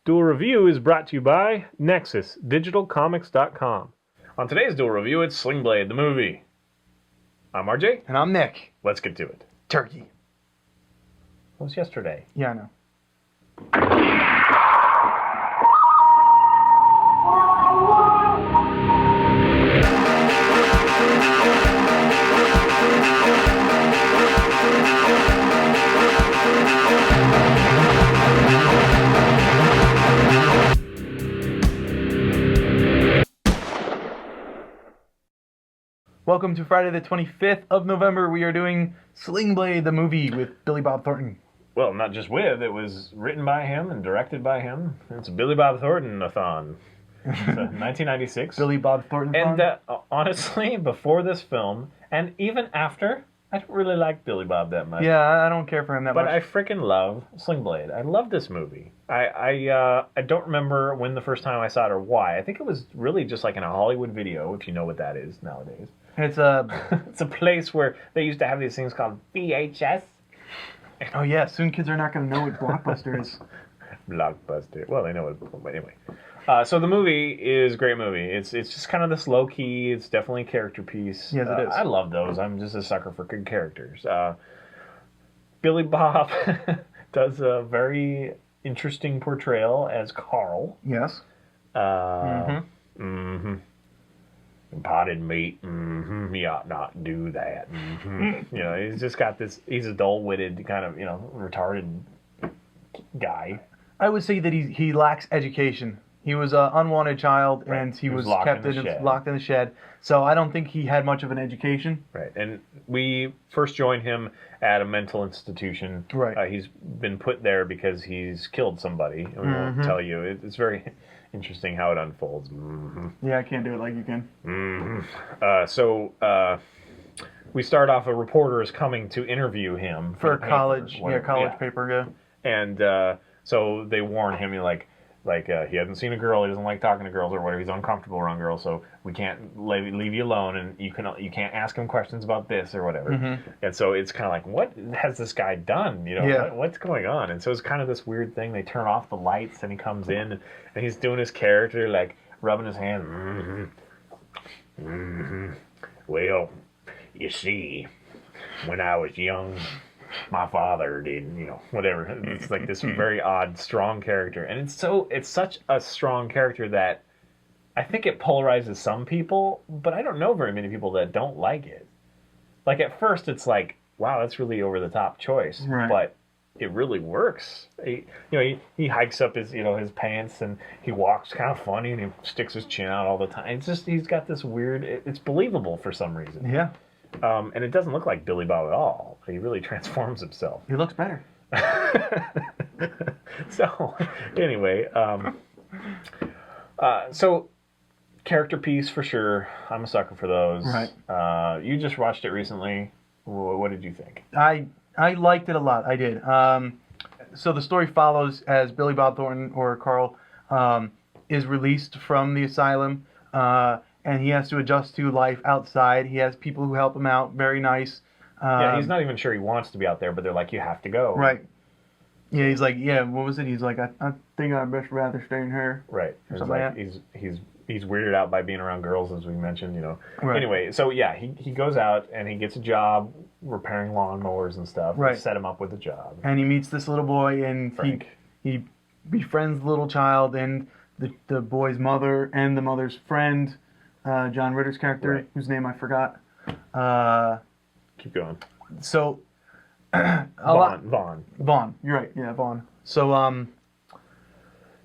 Duel Review is brought to you by NexusDigitalComics.com. On today's Duel Review, it's Sling Blade, the movie. I'm RJ. And I'm Nick. Let's get to it. Turkey. It was yesterday. Yeah, I know. Welcome to Friday the 25th of November. We are doing Sling Blade, the movie with Billy Bob Thornton. Well, not just with, it was written by him and directed by him. It's a Billy Bob Thornton-a-thon. It's 1996. Billy Bob Thornton. And honestly, before this film, and even after, I don't really like Billy Bob that much. Yeah, I don't care for him that much. But I freaking love Sling Blade. I love this movie. I don't remember when the first time I saw it or why. I think it was really just like in a Hollywood video, if you know what that is nowadays. It's a it's a place where they used to have these things called VHS. Oh yeah, soon kids are not going to know what Blockbuster is. Blockbuster. Well, they know it, but anyway. So the movie is a great movie. It's just kind of this low key. It's definitely a character piece. Yes, it is. I love those. I'm just a sucker for good characters. Billy Bob does a very interesting portrayal as Carl. Yes. Potted meat. He ought not do that. You know, he's just got this. He's a dull-witted kind of, retarded guy. I would say that he lacks education. He was an unwanted child, Right. And he was locked kept locked in the shed. So I don't think he had much of an education. Right, and we first joined him at a mental institution. Right. He's been put there because he's killed somebody. And we won't tell you. It's very interesting how it unfolds. Yeah, I can't do it like you can. So we start off. A reporter is coming to interview him For a the college, paper, college paper, yeah. And so they warn him, like he hasn't seen a girl, he doesn't like talking to girls or whatever, he's uncomfortable around girls, so we can't leave you alone, and you can't ask him questions about this or whatever. And so it's kind of like, what has this guy done? What's going on? And so it's kind of this weird thing. They turn off the lights, and he comes in, and he's doing his character, like rubbing his hand. Well, you see, when I was young, my father did, whatever. It's like this very odd, strong character. And it's such a strong character that I think it polarizes some people, but I don't know very many people that don't like it. Like, at first, it's like, wow, that's really over-the-top choice. Right. But it really works. He hikes up his pants, and he walks kind of funny, and he sticks his chin out all the time. It's just, he's got this weird, it's believable for some reason. Yeah. And it doesn't look like Billy Bob at all. He really transforms himself. He looks better. So, anyway, so character piece for sure. I'm a sucker for those. Right. You just watched it recently. What did you think? I liked it a lot. I did. So the story follows as Billy Bob Thornton, or Carl, is released from the asylum, and he has to adjust to life outside. He has people who help him out. Very nice. Yeah, he's not even sure he wants to be out there, but they're like, you have to go. Right. Yeah, he's like, what was it? He's like, I think I'd much rather stay in here. Right. It's like he's weirded out by being around girls, as we mentioned, Right. Anyway, so yeah, he goes out and he gets a job repairing lawnmowers and stuff. Right. They set him up with a job. And he meets this little boy, and Frank. he befriends the little child and the boy's mother and the mother's friend, John Ritter's character, Right. whose name I forgot. Keep going. So Vaughn. You're right. Yeah, Vaughn. So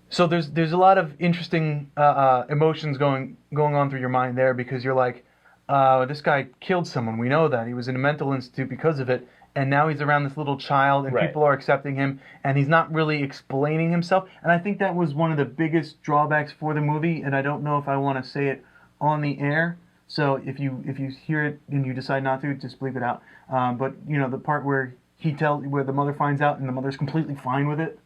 so there's a lot of interesting emotions going on through your mind there, because you're like, this guy killed someone. We know that. He was in a mental institute because of it, and now he's around this little child, and Right. people are accepting him, and he's not really explaining himself. And I think that was one of the biggest drawbacks for the movie, and I don't know if I want to say it on the air. So if you hear it and you decide not to, just bleep it out. But the part where where the mother finds out and the mother's completely fine with it.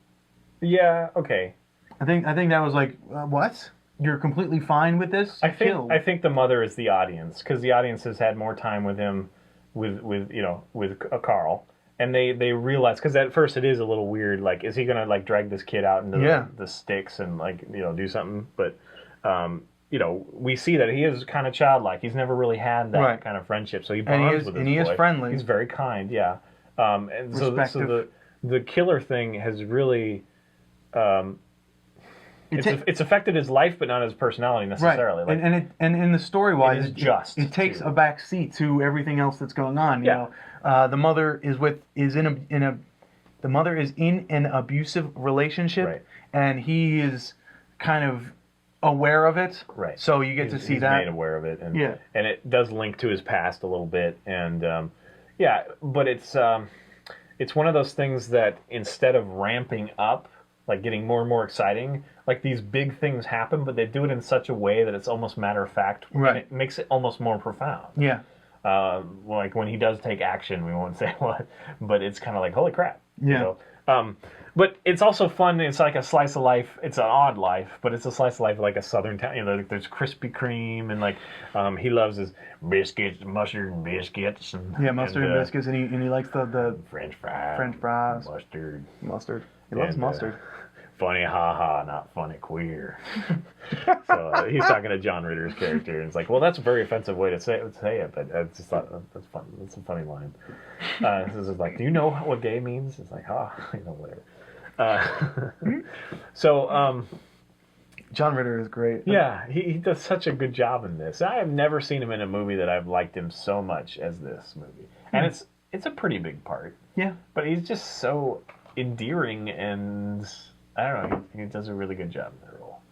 Yeah. Okay. I think that was like, what? You're completely fine with this? I think the mother is the audience, because the audience has had more time with him, with Carl, and they realize, because at first it is a little weird, like, is he gonna like drag this kid out into the sticks and like, you know, do something? But you know, we see that he is kind of childlike. He's never really had that kind of friendship, so he bonds with his boy. And he is friendly. He's very kind, yeah. And so the killer thing has really it's affected his life, but not his personality necessarily. Right. Like, and in the story wise, it takes too. a back seat to everything else that's going on. You know, the mother is in an abusive relationship, and he is kind of aware of it. Right. So you get to see that. He's made aware of it, and it does link to his past a little bit, and but it's one of those things that instead of ramping up, like getting more and more exciting, like these big things happen, but they do it in such a way that it's almost matter of fact. Right. And it makes it almost more profound. Yeah. Like when he does take action, we won't say what, but it's kind of like, holy crap. Yeah. You know? But it's also fun. It's like a slice of life. It's an odd life, but it's a slice of life like a southern town. You know, there's Krispy Kreme, and like he loves his biscuits, mustard and biscuits, and mustard and biscuits, and he likes the French fries, mustard. He loves mustard. Funny, haha, not funny, queer. So he's talking to John Ritter's character, and it's like, well, that's a very offensive way to say it, but I just thought that's fun. That's a funny line. This is like, do you know what gay means? It's like, you know, whatever. John Ritter is great. Yeah, he does such a good job in this. I have never seen him in a movie that I've liked him so much as this movie, and it's a pretty big part. Yeah, but he's just so endearing, and I don't know, he does a really good job in that role.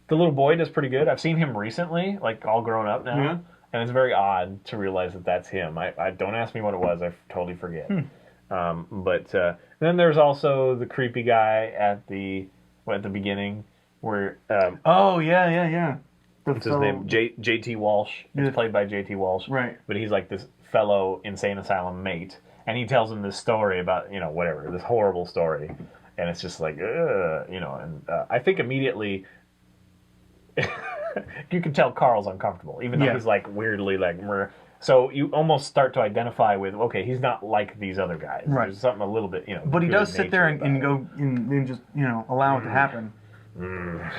The little boy does pretty good. I've seen him recently, like all grown up now, and it's very odd to realize that that's him. I don't ask me what it was; I totally forget. But then there's also the creepy guy at the beginning, where what's his name? J.T. Walsh. It's played by J.T. Walsh, right? But he's like this fellow insane asylum mate. And he tells him this story about, you know, whatever, this horrible story. And it's just like, you know, and I think immediately you can tell Carl's uncomfortable, even though he's like weirdly like, meh. So you almost start to identify with, okay, he's not like these other guys. Right. There's something a little bit, you know. But he does sit there and go and just, you know, allow it to happen.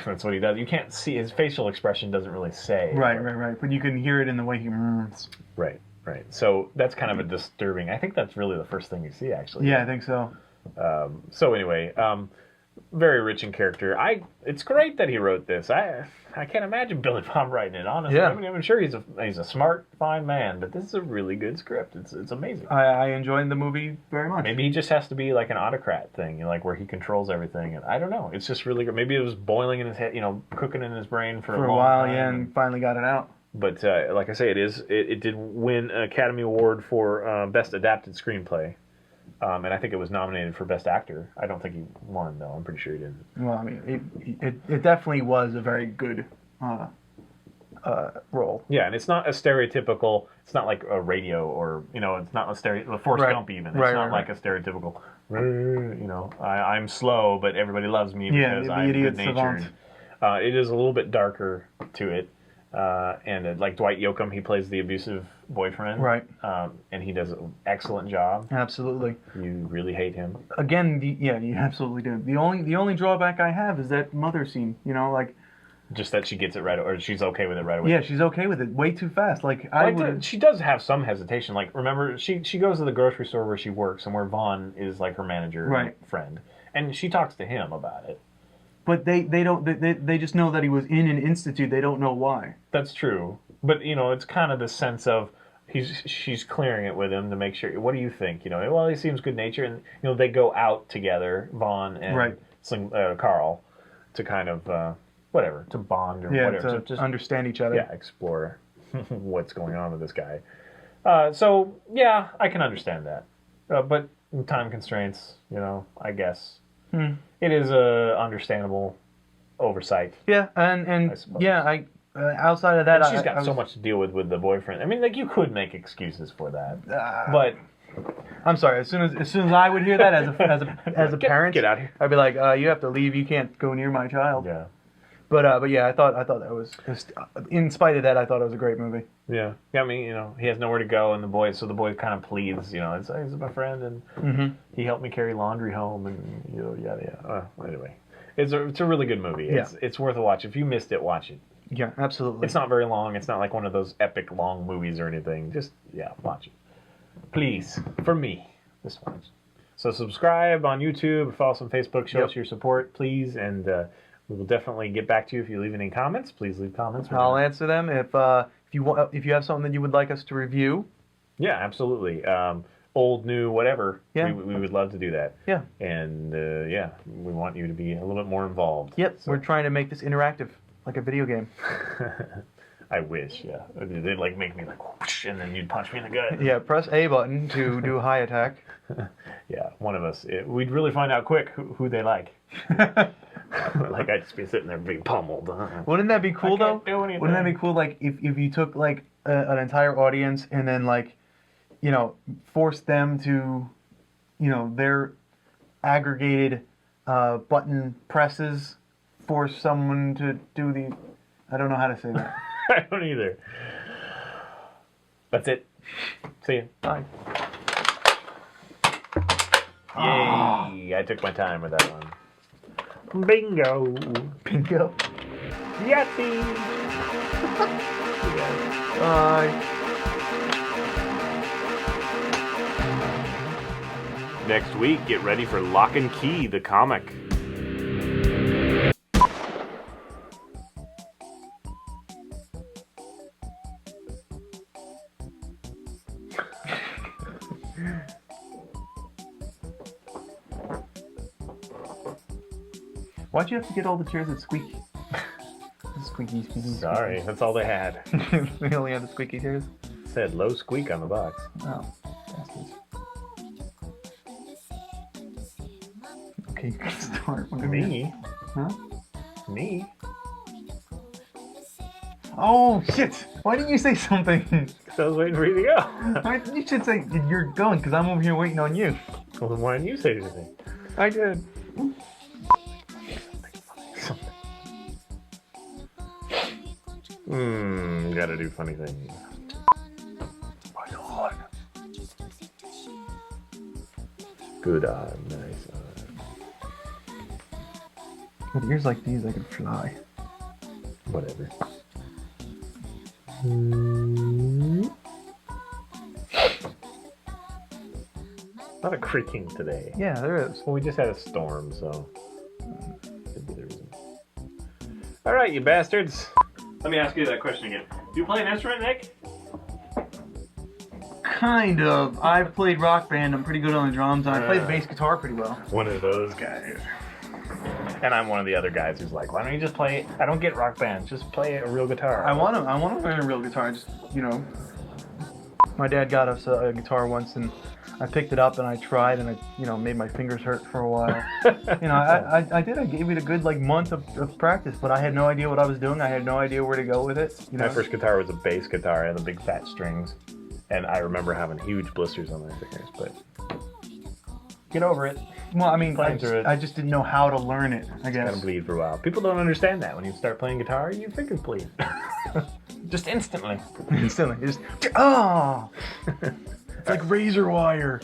That's what he does. You can't see, his facial expression doesn't really say. Right. But you can hear it in the way he moves. Right. So that's kind of a disturbing. I think that's really the first thing you see, actually. Yeah, I think so. So anyway, very rich in character. It's great that he wrote this. I can't imagine Billy Bob writing it, honestly. Yeah. I mean, I'm sure he's a smart, fine man, but this is a really good script. It's amazing. I enjoyed the movie very much. Maybe he just has to be like an autocrat thing, you know, like where he controls everything. And I don't know. It's just really good. Maybe it was boiling in his head, you know, cooking in his brain for a long while, time. yeah, and finally got it out. But like I say, it did win an Academy Award for Best Adapted Screenplay. And I think it was nominated for Best Actor. I don't think he won, though. I'm pretty sure he didn't. Well, I mean, it definitely was a very good role. Yeah, and it's not a stereotypical. It's not like a radio or, you know, it's not a Forrest Gump even. It's not like a stereotypical. You know, I'm slow, but everybody loves me because I'm good-natured. It is a little bit darker to it. And like Dwight Yoakam, he plays the abusive boyfriend, right? And he does an excellent job. Absolutely. You really hate him. Again, you absolutely do. The only drawback I have is that mother scene. You know, like just that she gets it right, or she's okay with it right away. Yeah, she's okay with it. Way too fast. Like she does have some hesitation. Like remember, she goes to the grocery store where she works and where Vaughn is like her manager and friend, and she talks to him about it. But they don't. They just know that he was in an institute. They don't know why. That's true. But you know, it's kind of the sense of she's clearing it with him to make sure. What do you think? You know, well, he seems good natured, and you know, they go out together, Vaughn and Carl, to kind of to bond or whatever, to just understand each other. Yeah, explore what's going on with this guy. So yeah, I can understand that, but time constraints, you know, I guess. It is a understandable oversight. Yeah, and I outside of that, she's got so much to deal with the boyfriend. I mean, like you could make excuses for that, but I'm sorry. As soon as I would hear that as a parent, get out of here. I'd be like, you have to leave. You can't go near my child. Yeah, But yeah, I thought that was, in spite of that, I thought it was a great movie. Yeah. I mean, he has nowhere to go, and the boy kind of pleads, he's my friend, and he helped me carry laundry home, and yada yada. Anyway, it's a really good movie. It's worth a watch. If you missed it, watch it. Yeah, absolutely. It's not very long. It's not like one of those epic long movies or anything. Just watch it, please, for me. Just watch. So subscribe on YouTube, follow us on Facebook, show us your support, please, and we will definitely get back to you if you leave any comments. Please leave comments. I'll answer them if you have something that you would like us to review. Yeah, absolutely. Old, new, whatever. Yeah. We would love to do that. Yeah. And we want you to be a little bit more involved. Yep. So. We're trying to make this interactive, like a video game. I wish. Yeah. They'd make me whoosh, and then you'd punch me in the gut. Yeah. Press A button to do a high attack. Yeah. One of us. We'd really find out quick who they like. I'd just be sitting there being pummeled. Wouldn't that be cool though? Wouldn't that be cool? If you took an entire audience and then forced them to, their aggregated button presses, force someone to do the. I don't know how to say that. I don't either. That's it. See you. Bye. Yay! I took my time with that one. Bingo! Bingo! Yahtzee! Bye! Next week, get ready for Lock and Key, the comic. Why'd you have to get all the chairs that squeak? Squeaky. Sorry, that's all they had. They only had the squeaky chairs? It said low squeak on the box. Oh, bastards. Okay, you can start. Me? Huh? Me? Oh, shit! Why didn't you say something? Because I was waiting for you to go. You should say you're going, because I'm over here waiting on you. Well, then why didn't you say anything? I did. Gotta do funny things. My God. Good eye, nice eye. With ears like these, I could fly. Whatever. A lot of creaking today. Yeah, there is. Well, we just had a storm, so could be the reason. All right, you bastards. Let me ask you that question again. Do you play an instrument, Nick? Kind of. I've played Rock Band. I'm pretty good on the drums, and I play the bass guitar pretty well. One of those guys. And I'm one of the other guys who's like, why don't you just play? I don't get Rock Band. Just play a real guitar. I want to learn a real guitar. Just my dad got us a guitar once, and I picked it up and I tried, and I made my fingers hurt for a while. I gave it a good month of practice, but I had no idea what I was doing. I had no idea where to go with it. My first guitar was a bass guitar. I had the big fat strings, and I remember having huge blisters on my fingers. But get over it. Well, I mean, I just didn't know how to learn it, I guess. It's gonna bleed for a while. People don't understand that. When you start playing guitar, your fingers bleed. Just instantly. Instantly. It's like razor wire.